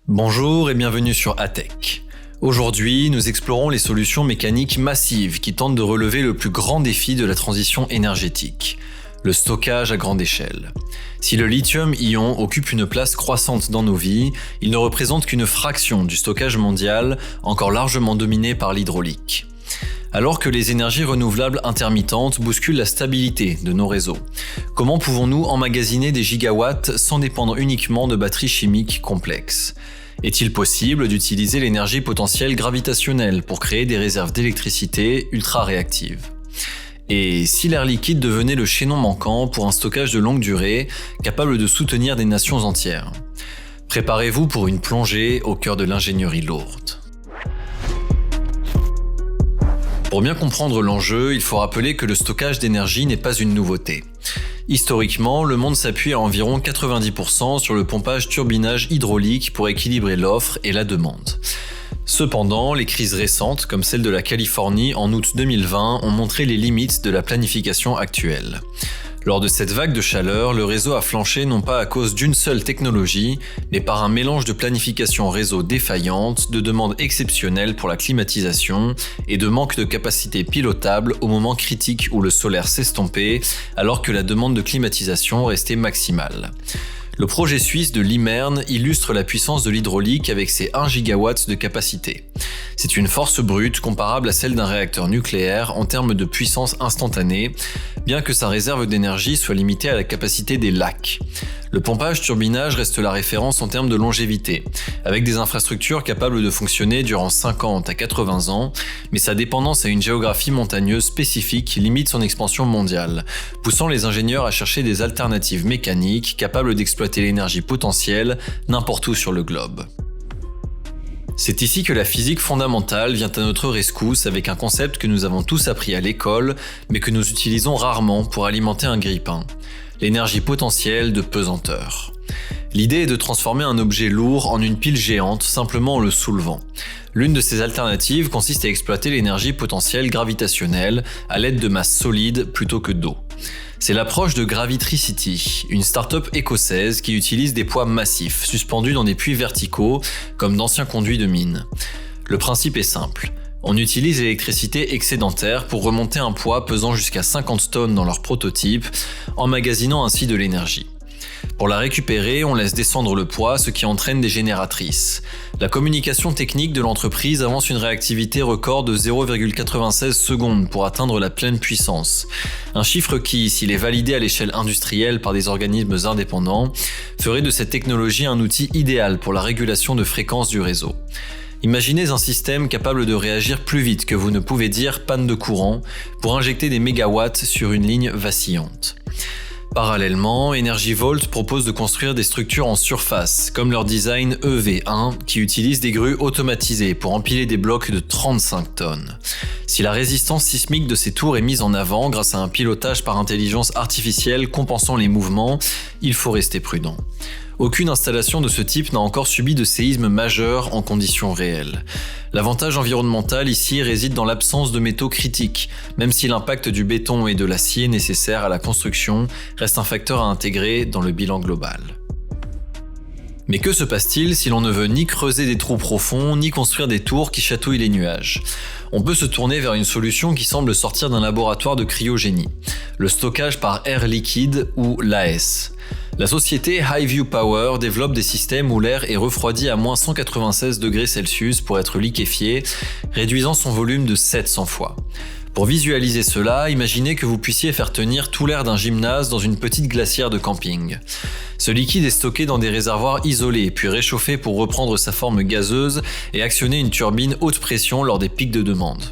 Bonjour et bienvenue sur ATech. Aujourd'hui, nous explorons les solutions mécaniques massives qui tentent de relever le plus grand défi de la transition énergétique, le stockage à grande échelle. Si le lithium-ion occupe une place croissante dans nos vies, il ne représente qu'une fraction du stockage mondial, encore largement dominé par l'hydraulique. Alors que les énergies renouvelables intermittentes bousculent la stabilité de nos réseaux, comment pouvons-nous emmagasiner des gigawatts sans dépendre uniquement de batteries chimiques complexes ? Est-il possible d'utiliser l'énergie potentielle gravitationnelle pour créer des réserves d'électricité ultra-réactives ? Et si l'air liquide devenait le chaînon manquant pour un stockage de longue durée capable de soutenir des nations entières ? Préparez-vous pour une plongée au cœur de l'ingénierie lourde. Pour bien comprendre l'enjeu, il faut rappeler que le stockage d'énergie n'est pas une nouveauté. Historiquement, le monde s'appuie à environ 90% sur le pompage-turbinage hydraulique pour équilibrer l'offre et la demande. Cependant, les crises récentes, comme celle de la Californie en août 2020, ont montré les limites de la planification actuelle. Lors de cette vague de chaleur, le réseau a flanché non pas à cause d'une seule technologie, mais par un mélange de planification réseau défaillante, de demandes exceptionnelles pour la climatisation et de manque de capacité pilotable au moment critique où le solaire s'estompait, alors que la demande de climatisation restait maximale. Le projet suisse de Limern illustre la puissance de l'hydraulique avec ses 1 gigawatt de capacité. C'est une force brute comparable à celle d'un réacteur nucléaire en termes de puissance instantanée, bien que sa réserve d'énergie soit limitée à la capacité des lacs. Le pompage-turbinage reste la référence en termes de longévité, avec des infrastructures capables de fonctionner durant 50 à 80 ans, mais sa dépendance à une géographie montagneuse spécifique limite son expansion mondiale, poussant les ingénieurs à chercher des alternatives mécaniques capables d'exploiter l'énergie potentielle n'importe où sur le globe. C'est ici que la physique fondamentale vient à notre rescousse avec un concept que nous avons tous appris à l'école, mais que nous utilisons rarement pour alimenter un grille-pain. L'énergie potentielle de pesanteur. L'idée est de transformer un objet lourd en une pile géante simplement en le soulevant. L'une de ces alternatives consiste à exploiter l'énergie potentielle gravitationnelle à l'aide de masses solides plutôt que d'eau. C'est l'approche de Gravitricity, une start-up écossaise qui utilise des poids massifs suspendus dans des puits verticaux comme d'anciens conduits de mine. Le principe est simple. On utilise l'électricité excédentaire pour remonter un poids pesant jusqu'à 50 tonnes dans leur prototype, emmagasinant ainsi de l'énergie. Pour la récupérer, on laisse descendre le poids, ce qui entraîne des génératrices. La communication technique de l'entreprise avance une réactivité record de 0,96 secondes pour atteindre la pleine puissance. Un chiffre qui, s'il est validé à l'échelle industrielle par des organismes indépendants, ferait de cette technologie un outil idéal pour la régulation de fréquence du réseau. Imaginez un système capable de réagir plus vite que vous ne pouvez dire panne de courant pour injecter des mégawatts sur une ligne vacillante. Parallèlement, Energy Vault propose de construire des structures en surface, comme leur design EV1, qui utilise des grues automatisées pour empiler des blocs de 35 tonnes. Si la résistance sismique de ces tours est mise en avant grâce à un pilotage par intelligence artificielle compensant les mouvements, il faut rester prudent. Aucune installation de ce type n'a encore subi de séisme majeur en conditions réelles. L'avantage environnemental ici réside dans l'absence de métaux critiques, même si l'impact du béton et de l'acier nécessaire à la construction reste un facteur à intégrer dans le bilan global. Mais que se passe-t-il si l'on ne veut ni creuser des trous profonds, ni construire des tours qui chatouillent les nuages ? On peut se tourner vers une solution qui semble sortir d'un laboratoire de cryogénie, le stockage par air liquide ou l'AS. La société Highview Power développe des systèmes où l'air est refroidi à moins 196 degrés Celsius pour être liquéfié, réduisant son volume de 700 fois. Pour visualiser cela, imaginez que vous puissiez faire tenir tout l'air d'un gymnase dans une petite glacière de camping. Ce liquide est stocké dans des réservoirs isolés, puis réchauffé pour reprendre sa forme gazeuse et actionner une turbine haute pression lors des pics de demande.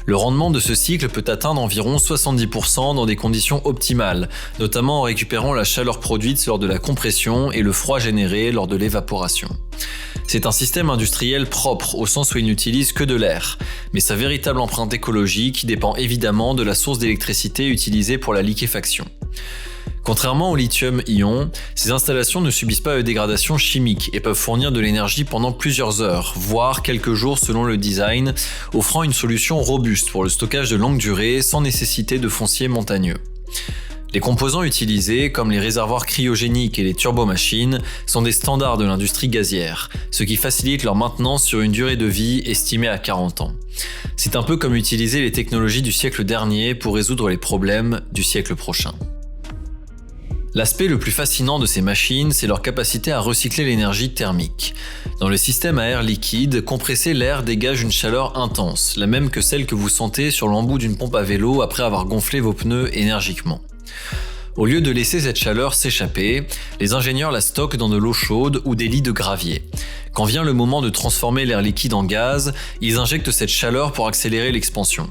Le rendement de ce cycle peut atteindre environ 70% dans des conditions optimales, notamment en récupérant la chaleur produite lors de la compression et le froid généré lors de l'évaporation. C'est un système industriel propre au sens où il n'utilise que de l'air, mais sa véritable empreinte écologique dépend évidemment de la source d'électricité utilisée pour la liquéfaction. Contrairement au lithium-ion, ces installations ne subissent pas de dégradation chimique et peuvent fournir de l'énergie pendant plusieurs heures, voire quelques jours selon le design, offrant une solution robuste pour le stockage de longue durée sans nécessité de foncier montagneux. Les composants utilisés, comme les réservoirs cryogéniques et les turbomachines, sont des standards de l'industrie gazière, ce qui facilite leur maintenance sur une durée de vie estimée à 40 ans. C'est un peu comme utiliser les technologies du siècle dernier pour résoudre les problèmes du siècle prochain. L'aspect le plus fascinant de ces machines, c'est leur capacité à recycler l'énergie thermique. Dans le système à air liquide, compresser l'air dégage une chaleur intense, la même que celle que vous sentez sur l'embout d'une pompe à vélo après avoir gonflé vos pneus énergiquement. Au lieu de laisser cette chaleur s'échapper, les ingénieurs la stockent dans de l'eau chaude ou des lits de gravier. Quand vient le moment de transformer l'air liquide en gaz, ils injectent cette chaleur pour accélérer l'expansion.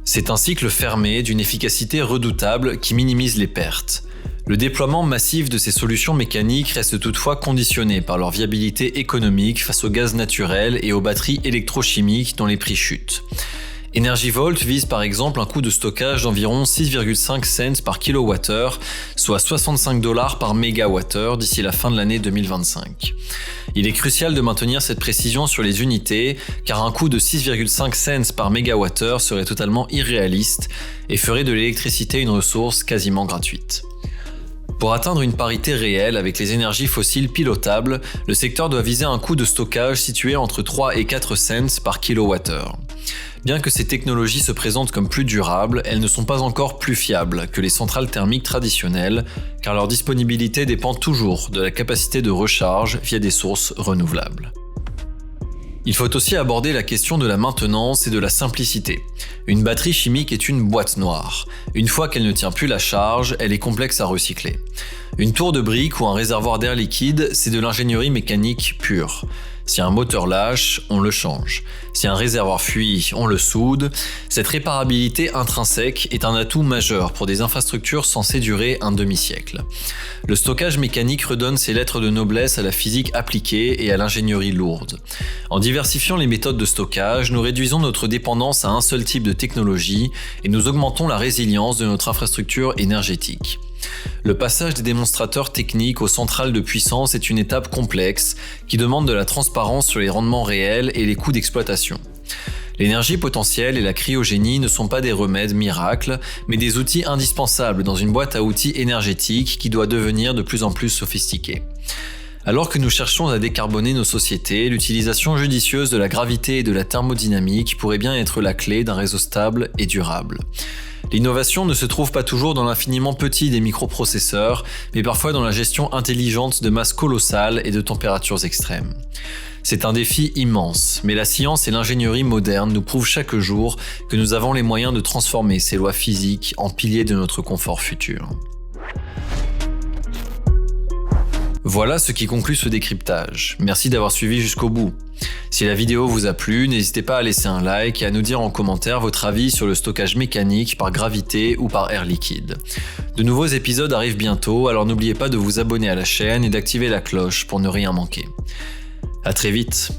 C'est un cycle fermé d'une efficacité redoutable qui minimise les pertes. Le déploiement massif de ces solutions mécaniques reste toutefois conditionné par leur viabilité économique face au gaz naturel et aux batteries électrochimiques dont les prix chutent. EnergyVault vise par exemple un coût de stockage d'environ 6,5 cents par kilowattheure, soit 65 $ par mégawattheure d'ici la fin de l'année 2025. Il est crucial de maintenir cette précision sur les unités, car un coût de 6,5 cents par mégawattheure serait totalement irréaliste et ferait de l'électricité une ressource quasiment gratuite. Pour atteindre une parité réelle avec les énergies fossiles pilotables, le secteur doit viser un coût de stockage situé entre 3 et 4 cents par kilowattheure. Bien que ces technologies se présentent comme plus durables, elles ne sont pas encore plus fiables que les centrales thermiques traditionnelles, car leur disponibilité dépend toujours de la capacité de recharge via des sources renouvelables. Il faut aussi aborder la question de la maintenance et de la simplicité. Une batterie chimique est une boîte noire. Une fois qu'elle ne tient plus la charge, elle est complexe à recycler. Une tour de briques ou un réservoir d'air liquide, c'est de l'ingénierie mécanique pure. Si un moteur lâche, on le change. Si un réservoir fuit, on le soude. Cette réparabilité intrinsèque est un atout majeur pour des infrastructures censées durer un demi-siècle. Le stockage mécanique redonne ses lettres de noblesse à la physique appliquée et à l'ingénierie lourde. En diversifiant les méthodes de stockage, nous réduisons notre dépendance à un seul type de technologie et nous augmentons la résilience de notre infrastructure énergétique. Le passage des démonstrateurs techniques aux centrales de puissance est une étape complexe qui demande de la transparence sur les rendements réels et les coûts d'exploitation. L'énergie potentielle et la cryogénie ne sont pas des remèdes miracles, mais des outils indispensables dans une boîte à outils énergétique qui doit devenir de plus en plus sophistiquée. Alors que nous cherchons à décarboner nos sociétés, l'utilisation judicieuse de la gravité et de la thermodynamique pourrait bien être la clé d'un réseau stable et durable. L'innovation ne se trouve pas toujours dans l'infiniment petit des microprocesseurs, mais parfois dans la gestion intelligente de masses colossales et de températures extrêmes. C'est un défi immense, mais la science et l'ingénierie moderne nous prouvent chaque jour que nous avons les moyens de transformer ces lois physiques en piliers de notre confort futur. Voilà ce qui conclut ce décryptage. Merci d'avoir suivi jusqu'au bout. Si la vidéo vous a plu, n'hésitez pas à laisser un like et à nous dire en commentaire votre avis sur le stockage mécanique par gravité ou par air liquide. De nouveaux épisodes arrivent bientôt, alors n'oubliez pas de vous abonner à la chaîne et d'activer la cloche pour ne rien manquer. À très vite.